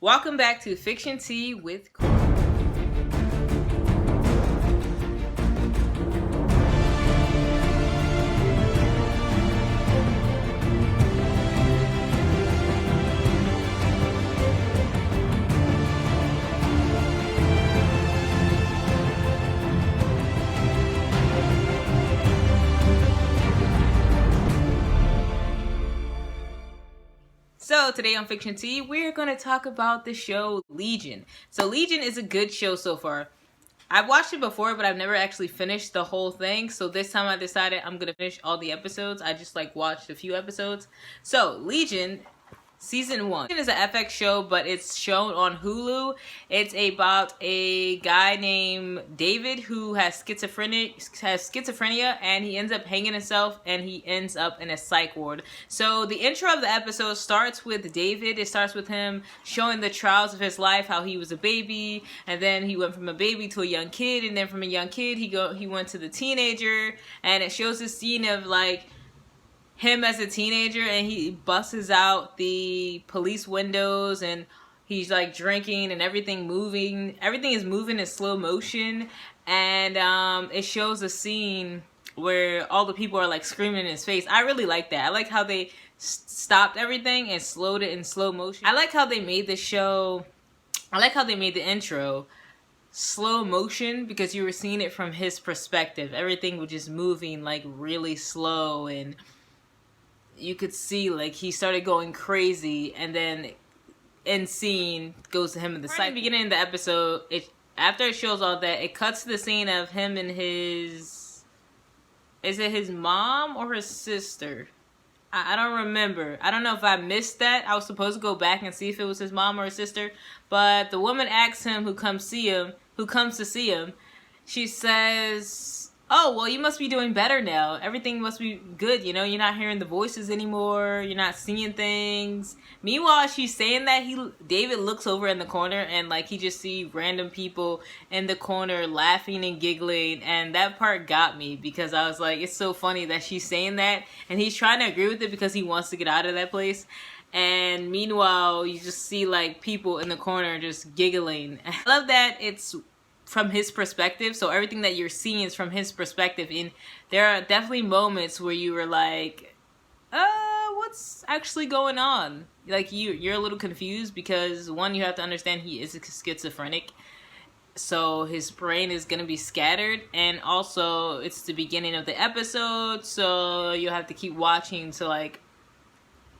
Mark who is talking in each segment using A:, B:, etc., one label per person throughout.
A: Welcome back to Fiction Tea with Cora. So today on Fiction Tea, we're going to talk about the show Legion. So Legion is a good show so far. I've watched it before, but I've never actually finished the whole thing. So this time I decided I'm going to finish all the episodes. I just watched a few episodes. So Legion Season 1. It is an FX show, but it's shown on Hulu. It's about a guy named David who has schizophrenia, and he ends up hanging himself, and he ends up in a psych ward. So the intro of the episode starts with David. It starts with him showing the trials of his life, how he was a baby, and then he went from a baby to a young kid, and then from a young kid he went to the teenager, and it shows this scene of him as a teenager, and he busts out the police windows, and he's drinking, and everything is moving in slow motion, and it shows a scene where all the people are screaming in his face. I really like that. I like how they stopped everything and slowed it in slow motion. I like how they made the show, I like how they made the intro slow motion, because you were seeing it from his perspective. Everything was just moving really slow, and you could see he started going crazy, and then end scene goes to him in the site. Beginning of the episode, after it shows all that, it cuts to the scene of him and is it his mom or his sister? I don't remember. I don't know if I missed that. I was supposed to go back and see if it was his mom or his sister, but the woman asks him who comes to see him, she says, "Oh, well, you must be doing better now. Everything must be good, you're not hearing the voices anymore, you're not seeing things." Meanwhile, she's saying that, David looks over in the corner, and he just see random people in the corner laughing and giggling, and that part got me, because I was like, it's so funny that she's saying that, and he's trying to agree with it because he wants to get out of that place. And meanwhile, you just see people in the corner just giggling. I love that it's from his perspective, so everything that you're seeing is from his perspective, and there are definitely moments where you were what's actually going on? You're a little confused, because one, you have to understand he is schizophrenic, so his brain is gonna be scattered, and also it's the beginning of the episode, so you have to keep watching to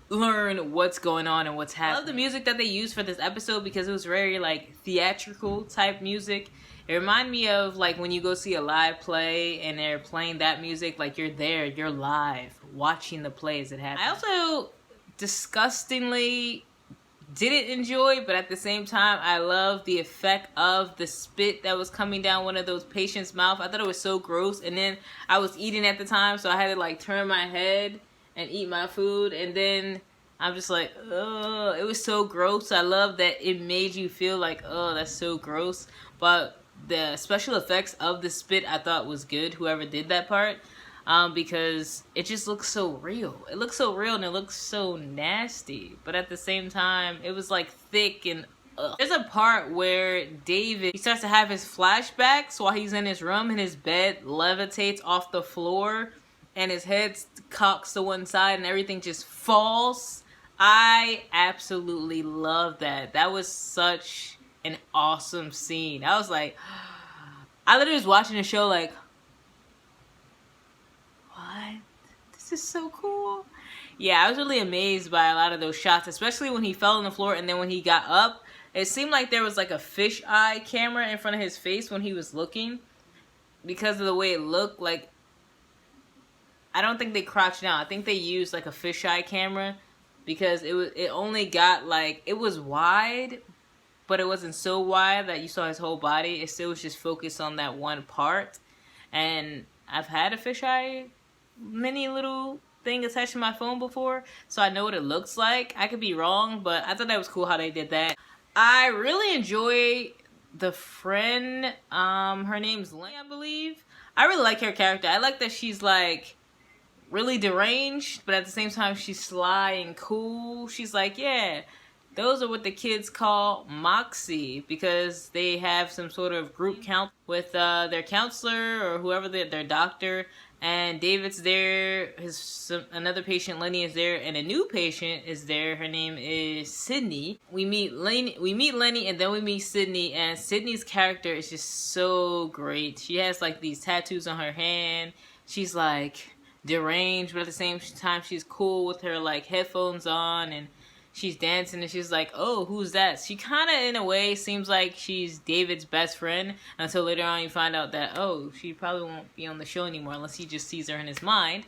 A: learn what's going on and what's happening. I love the music that they used for this episode, because it was very theatrical type music. It reminded me of when you go see a live play and they're playing that music, you're there, you're live watching the play as it happens. I also disgustingly didn't enjoy, but at the same time, I love the effect of the spit that was coming down one of those patients' mouth. I thought it was so gross, and then I was eating at the time, so I had to turn my head and eat my food, and then I'm just ugh, it was so gross. I love that it made you feel oh, that's so gross, but the special effects of the spit I thought was good, whoever did that part, because it just looks so real. It looks so real, and it looks so nasty, but at the same time, it was thick and ugh. There's a part where David, he starts to have his flashbacks while he's in his room, and his bed levitates off the floor, and his head cocks to one side, and everything just falls. I absolutely love that. That was such an awesome scene. I was I literally was watching the show what? This is so cool. Yeah, I was really amazed by a lot of those shots, especially when he fell on the floor, and then when he got up, it seemed like there was a fisheye camera in front of his face when he was looking, because of the way it looked. I don't think they crouched down. I think they used a fisheye camera, because it only got it was wide, but it wasn't so wide that you saw his whole body. It still was just focused on that one part. And I've had a fisheye mini little thing attached to my phone before, so I know what it looks like. I could be wrong, but I thought that was cool how they did that. I really enjoy the friend. Her name's Lynn, I believe. I really like her character. I like that she's really deranged, but at the same time she's sly and cool. She's yeah, Those are what the kids call Moxie, because they have some sort of group count with their counselor or whoever their doctor. And David's there, another patient, Lenny, is there, and a new patient is there. Her name is Sydney. We meet Lenny, and then we meet Sydney, and Sydney's character is just so great. She has like these tattoos on her hand. She's like deranged, but at the same time she's cool with her like headphones on, and she's dancing, and she's like, oh, who's that? She kind of, in a way, seems like she's David's best friend, until later on you find out that, oh, she probably won't be on the show anymore unless he just sees her in his mind.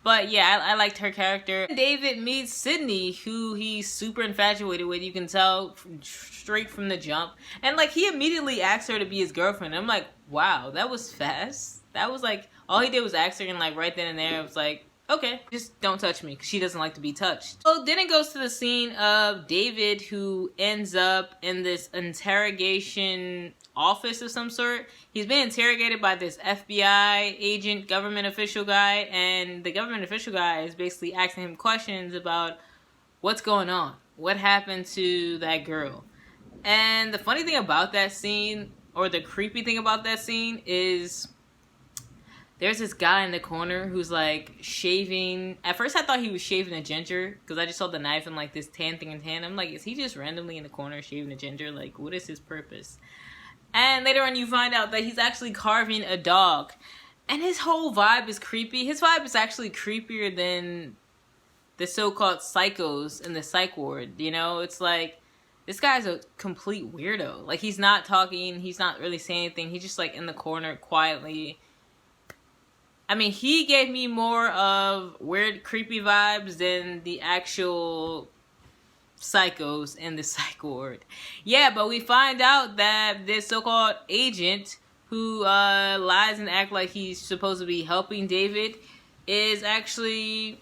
A: But yeah, I liked her character. David meets Sydney, who he's super infatuated with. You can tell straight from the jump. And like, he immediately asked her to be his girlfriend. I'm like, wow, that was fast. That was like, all he did was ask her, and like right then and there, it was like, okay, just don't touch me, because she doesn't like to be touched. So then it goes to the scene of David, who ends up in this interrogation office of some sort. He's been interrogated by this FBI agent, government official guy, and the government official guy is basically asking him questions about what's going on, what happened to that girl. And the funny thing about that scene, or the creepy thing about that scene, is there's this guy in the corner who's like shaving. At first I thought he was shaving a ginger, because I just saw the knife and like this tan thing in tan. I'm like, is he just randomly in the corner shaving a ginger? Like, what is his purpose? And later on you find out that he's actually carving a dog. And his whole vibe is creepy. His vibe is actually creepier than the so-called psychos in the psych ward. You know, it's like, this guy's a complete weirdo. Like, he's not talking, he's not really saying anything. He's just like in the corner quietly. I mean, he gave me more of weird, creepy vibes than the actual psychos in the psych ward. Yeah, but we find out that this so-called agent who lies and acts like he's supposed to be helping David is actually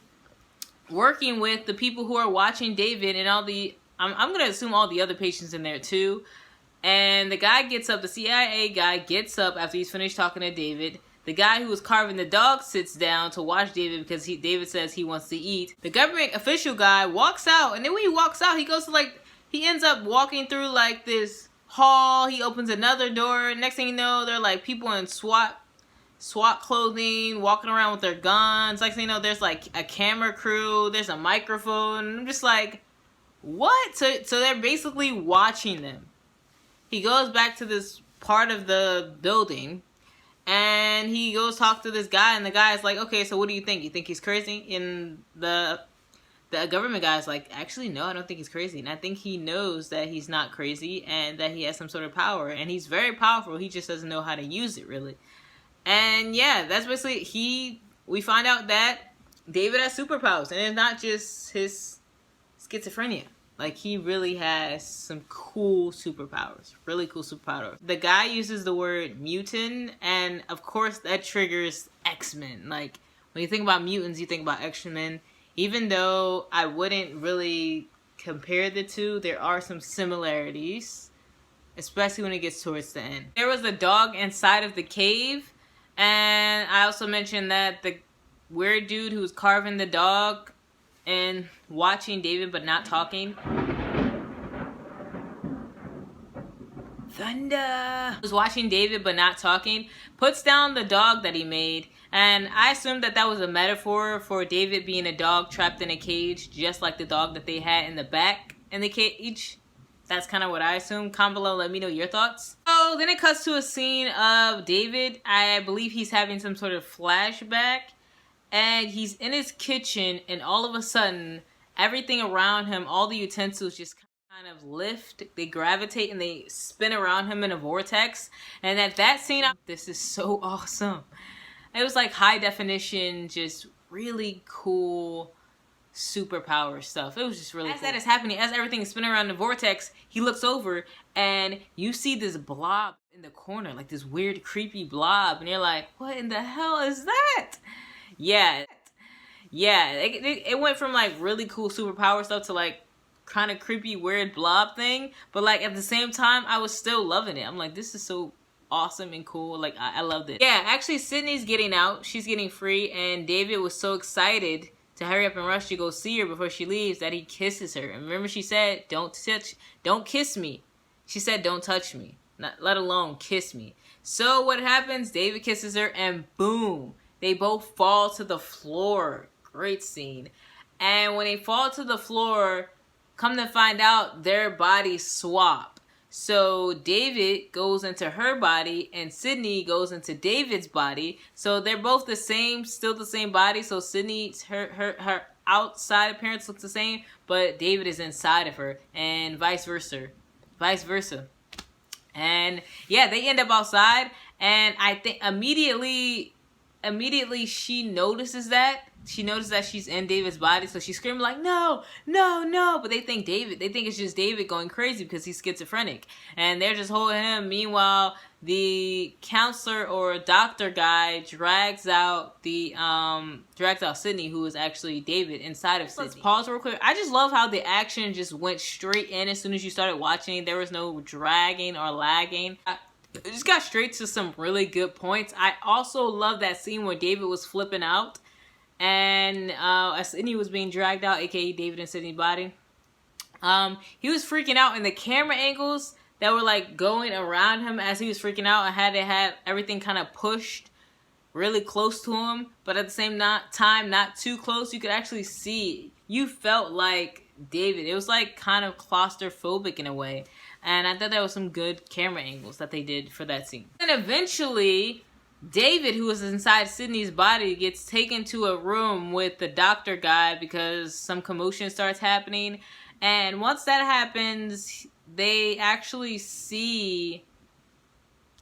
A: working with the people who are watching David and all the... I'm going to assume all the other patients in there too. And the guy gets up, the CIA guy gets up after he's finished talking to David. The guy who was carving the dog sits down to watch David because David says he wants to eat. The government official guy walks out, and then when he walks out, he goes to like, he ends up walking through like this hall. He opens another door. Next thing you know, they're like people in SWAT clothing, walking around with their guns. Next thing you know, there's like a camera crew. There's a microphone. I'm just like, what? So they're basically watching them. He goes back to this part of the building, and he goes talk to this guy, and the guy is like, okay, so what do you think? You think he's crazy? And the government guy is like, actually, no, I don't think he's crazy. And I think he knows that he's not crazy and that he has some sort of power. And he's very powerful. He just doesn't know how to use it, really. And yeah, that's basically, we find out that David has superpowers. And it's not just his schizophrenia. Like, he really has some cool superpowers. Really cool superpowers. The guy uses the word mutant, and of course that triggers X-Men. Like, when you think about mutants, you think about X-Men. Even though I wouldn't really compare the two, there are some similarities. Especially when it gets towards the end. There was a dog inside of the cave, and I also mentioned that the weird dude who was carving the dog and watching David but not talking. Thunder! Was watching David but not talking, puts down the dog that he made, and I assumed that that was a metaphor for David being a dog trapped in a cage, just like the dog that they had in the back in the cage. That's kind of what I assumed. Comment below, let me know your thoughts. So then it cuts to a scene of David. I believe he's having some sort of flashback. And he's in his kitchen, and all of a sudden, everything around him, all the utensils just kind of lift. They gravitate and they spin around him in a vortex. And at that scene, this is so awesome. It was like high definition, just really cool superpower stuff. It was just really cool. As that is happening, as everything is spinning around the vortex, he looks over and you see this blob in the corner, like this weird, creepy blob. And you're like, what in the hell is that? Yeah, it went from like really cool superpower stuff to like kind of creepy, weird blob thing. But like at the same time, I was still loving it. I'm like, this is so awesome and cool. Like, I loved it. Yeah, actually, Sydney's getting out. She's getting free. And David was so excited to hurry up and rush to go see her before she leaves that he kisses her. And remember she said, don't kiss me. She said, don't touch me, not let alone kiss me. So what happens? David kisses her and boom, they both fall to the floor. Great scene. And when they fall to the floor, come to find out their bodies swap. So David goes into her body and Sydney goes into David's body. So they're both the same, still the same body. So Sydney's her outside appearance looks the same, but David is inside of her, and vice versa. And yeah, they end up outside, and I think immediately she notices that. She notices that she's in David's body, so she's screaming like, no, no, no. But they think it's just David going crazy because he's schizophrenic. And they're just holding him. Meanwhile, the counselor or doctor guy drags out Sydney, who is actually David, inside of Sydney. Let's pause real quick. I just love how the action just went straight in as soon as you started watching. There was no dragging or lagging. It just got straight to some really good points. I also love that scene where David was flipping out and as Sydney was being dragged out, aka David and Sydney's body. He was freaking out, and the camera angles that were like going around him as he was freaking out, I had to have everything kind of pushed really close to him, but at the same time not too close. You could actually see, you felt like David. It was like kind of claustrophobic in a way. And I thought that was some good camera angles that they did for that scene. And eventually, David, who was inside Sydney's body, gets taken to a room with the doctor guy because some commotion starts happening. And once that happens, they actually see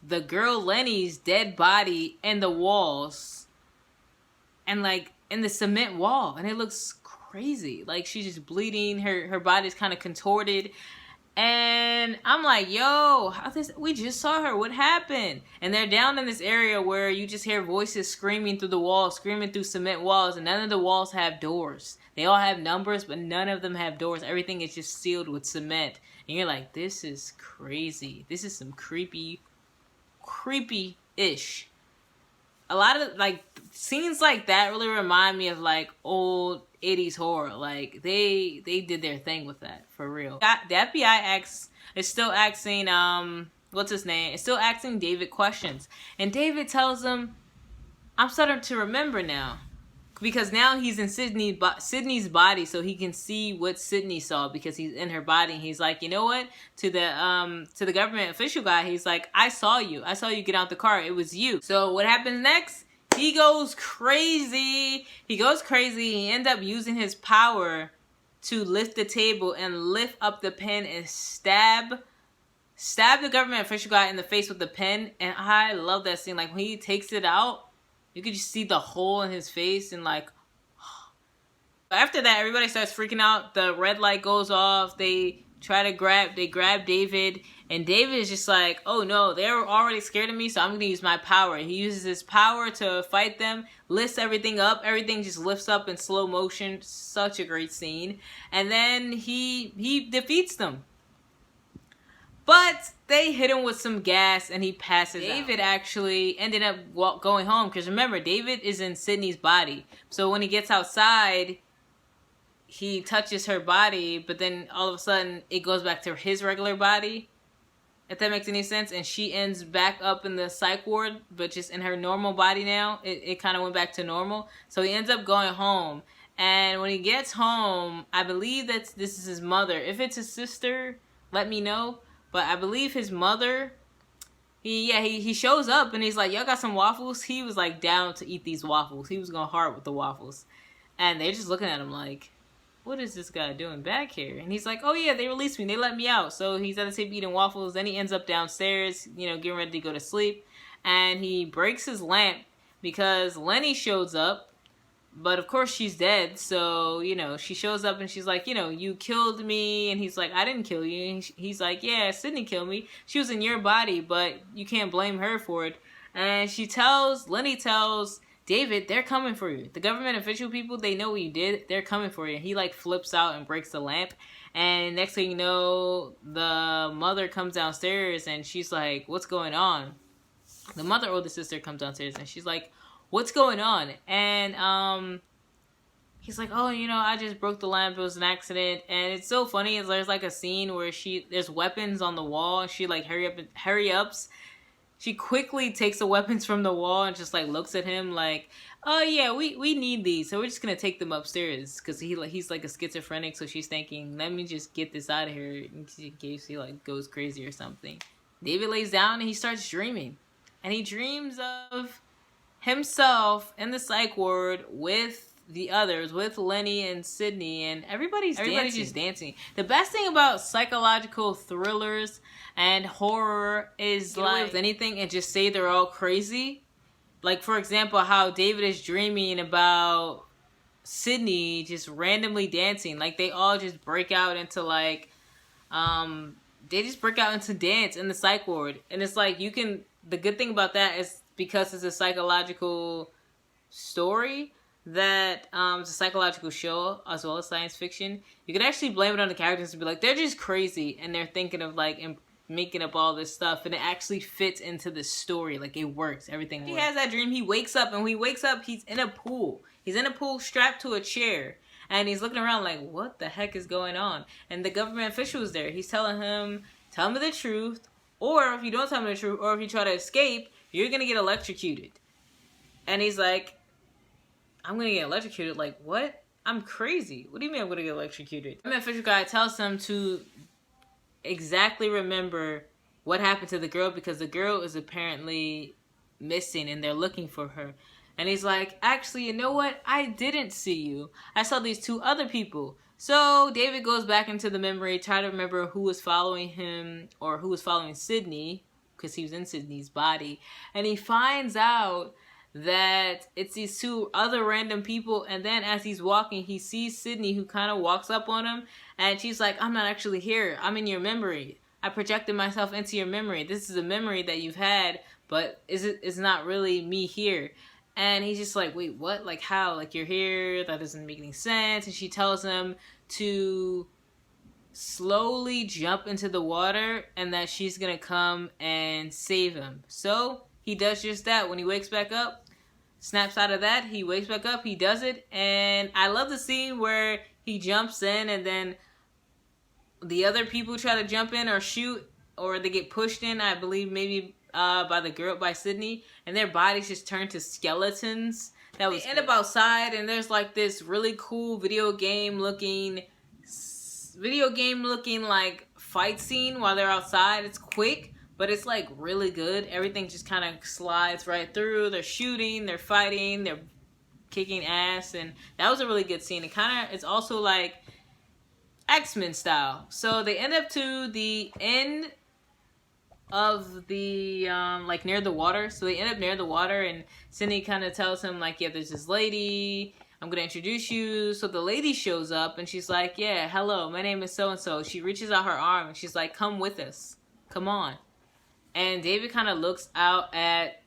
A: the girl Lenny's dead body in the walls. And like in the cement wall. And it looks crazy. Like she's just bleeding. Her body's kind of contorted. And I'm like, yo, we just saw her. What happened? And they're down in this area where you just hear voices screaming through the walls, screaming through cement walls, and none of the walls have doors. They all have numbers, but none of them have doors. Everything is just sealed with cement. And you're like, this is crazy. This is some creepy-ish. A lot of, like, scenes like that really remind me of, like, old 80s horror. Like, they did their thing with that, for real. The FBI is still asking, what's his name? It's still asking David questions. And David tells him, I'm starting to remember now. Because now he's in Sydney's body, so he can see what Sydney saw because he's in her body. And he's like, you know what? To the government official guy, he's like, I saw you get out the car. It was you. So what happens next? He goes crazy. He ends up using his power to lift the table and lift up the pen and stab the government official guy in the face with the pen. And I love that scene. Like when he takes it out, you could just see the hole in his face and like, after that, everybody starts freaking out. The red light goes off. They grab David, and David is just like, oh no, they're already scared of me, so I'm going to use my power. He uses his power to fight them, lifts everything up. Everything just lifts up in slow motion. Such a great scene. And then he defeats them. But they hit him with some gas and he passes out. David actually ended up going home because remember, David is in Sydney's body. So when he gets outside, he touches her body, but then all of a sudden it goes back to his regular body. If that makes any sense. And she ends back up in the psych ward, but just in her normal body now. It kind of went back to normal. So he ends up going home. And when he gets home, I believe that this is his mother. If it's his sister, let me know. But I believe his mother, he shows up and he's like, y'all got some waffles? He was like down to eat these waffles. He was going hard with the waffles. And they're just looking at him like, what is this guy doing back here? And he's like, oh yeah, they released me. They let me out. So he's at the table eating waffles. Then he ends up downstairs, getting ready to go to sleep. And he breaks his lamp because Lenny shows up. But of course she's dead, so, she shows up and she's like, you killed me. And he's like, I didn't kill you. And he's like, yeah, Sydney killed me. She was in your body, but you can't blame her for it. And Lenny tells David, they're coming for you. The government official people, they know what you did. They're coming for you. He like flips out and breaks the lamp. And next thing you know, the mother comes downstairs and she's like, what's going on? The mother or the sister comes downstairs and she's like, what's going on? And he's like, oh, you know, I just broke the lamp. It was an accident. And it's so funny. There's like a scene where there's weapons on the wall. And she like hurry ups. She quickly takes the weapons from the wall and just like looks at him like, oh yeah, we need these. So we're just going to take them upstairs. Because he's like a schizophrenic. So she's thinking, let me just get this out of here in case he like goes crazy or something. David lays down and he starts dreaming. And he dreams of himself in the psych ward with the others, with Lenny and Sydney, and everybody's just dancing. The best thing about psychological thrillers and horror is like, with anything and just say they're all crazy. Like, for example, how David is dreaming about Sydney just randomly dancing. Like, they all just break out into like, they just break out into dance in the psych ward. And it's like, the good thing about that is because it's a psychological story, that it's a psychological show as well as science fiction, you can actually blame it on the characters and be like, they're just crazy and they're thinking of like making up all this stuff, and it actually fits into the story. Like, it works. Everything works. He has that dream. He wakes up, and when he wakes up, he's in a pool. He's in a pool strapped to a chair, and he's looking around like, what the heck is going on? And the government official is there. He's telling him, tell me the truth, or if you don't tell me the truth, or if you try to escape, you're gonna get electrocuted. And he's like, I'm gonna get electrocuted? Like, what? I'm crazy. What do you mean I'm gonna get electrocuted? The official guy tells him to exactly remember what happened to the girl, because the girl is apparently missing and they're looking for her. And he's like, actually, you know what? I didn't see you. I saw these two other people. So David goes back into the memory, try to remember who was following him or who was following Sydney, because he was in Sydney's body. And he finds out that it's these two other random people, and then as he's walking, he sees Sydney, who kind of walks up on him, and she's like, I'm not actually here. I'm in your memory. I projected myself into your memory. This is a memory that you've had, but it's not really me here. And he's just like, wait, what? Like, how? Like, you're here? That doesn't make any sense. And she tells him to slowly jump into the water and that she's gonna come and save him. So he does just that. When he wakes back up, snaps out of that, he wakes back up, he does it. And I love the scene where he jumps in and then the other people try to jump in or shoot, or they get pushed in, I believe maybe by Sydney, and their bodies just turn to skeletons. That was, they end up outside, and there's like this really cool video game looking like fight scene while they're outside. It's quick, but it's like really good. Everything just kind of slides right through. They're shooting, they're fighting, they're kicking ass, and that was a really good scene. It's also like X-Men style. So they end up to the end of the like near the water. So they end up near the water, and Sydney kind of tells him like, yeah, there's this lady, I'm gonna introduce you. So the lady shows up and she's like, yeah, hello, my name is so and so. She reaches out her arm and she's like, come with us, come on. And David kind of looks out at,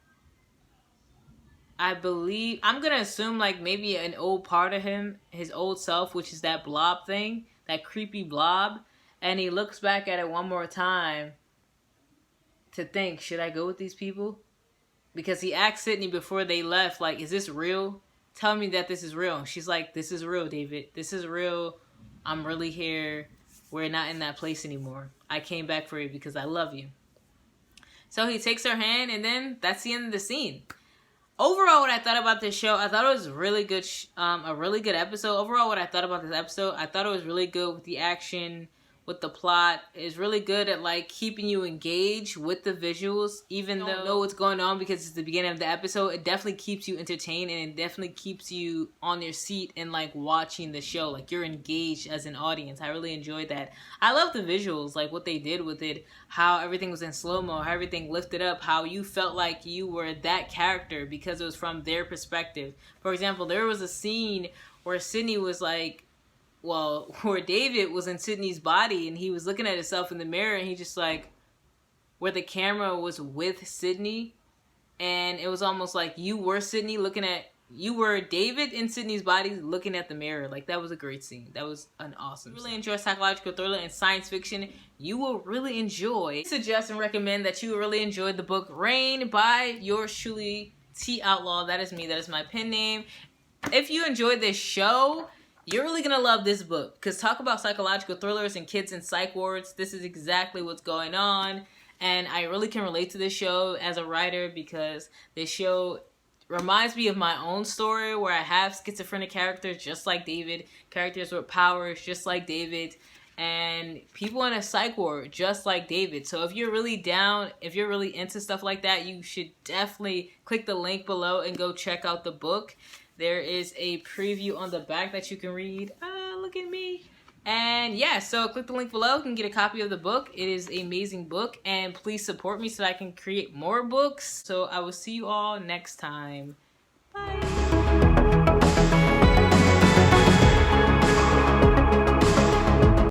A: I believe, I'm gonna assume like maybe an old part of him, his old self, which is that blob thing, that creepy blob. And he looks back at it one more time to think, should I go with these people? Because he asked Sydney before they left, like, is this real? Tell me that this is real. And she's like, this is real, David. This is real. I'm really here. We're not in that place anymore. I came back for you because I love you. So he takes her hand, and then that's the end of the scene. Overall, what I thought about this show, I thought it was really good, a really good episode. Overall, what I thought about this episode, I thought it was really good with the action, with the plot. Is really good at like keeping you engaged with the visuals, even though you don't know what's going on because it's the beginning of the episode. It definitely keeps you entertained, and it definitely keeps you on your seat and like watching the show. Like, you're engaged as an audience. I really enjoyed that. I love the visuals, like what they did with it, how everything was in slow-mo, how everything lifted up, how you felt like you were that character because it was from their perspective. For example, there was a scene where Sydney was like, where David was in Sydney's body and he was looking at himself in the mirror, and he just like, where the camera was with Sydney, and it was almost like you were David in Sydney's body looking at the mirror. Like, that was a great scene. That was an awesome scene. Really enjoy psychological thriller and science fiction, you will really enjoy. I suggest and recommend that you really enjoyed the book Rain by yours truly, T Outlaw. That is me. That is my pen name. If you enjoyed this show, You're really gonna love this book, because talk about psychological thrillers and kids in psych wards. This is exactly what's going on, and I really can relate to this show as a writer, because this show reminds me of my own story where I have schizophrenic characters just like David, characters with powers just like David, and people in a psych ward just like David. So if you're really down, if you're really into stuff like that, you should definitely click the link below and go check out the book. There is a preview on the back that you can read. Look at me. And yeah, so click the link below. You can get a copy of the book. It is an amazing book. And please support me so I can create more books. So I will see you all next time.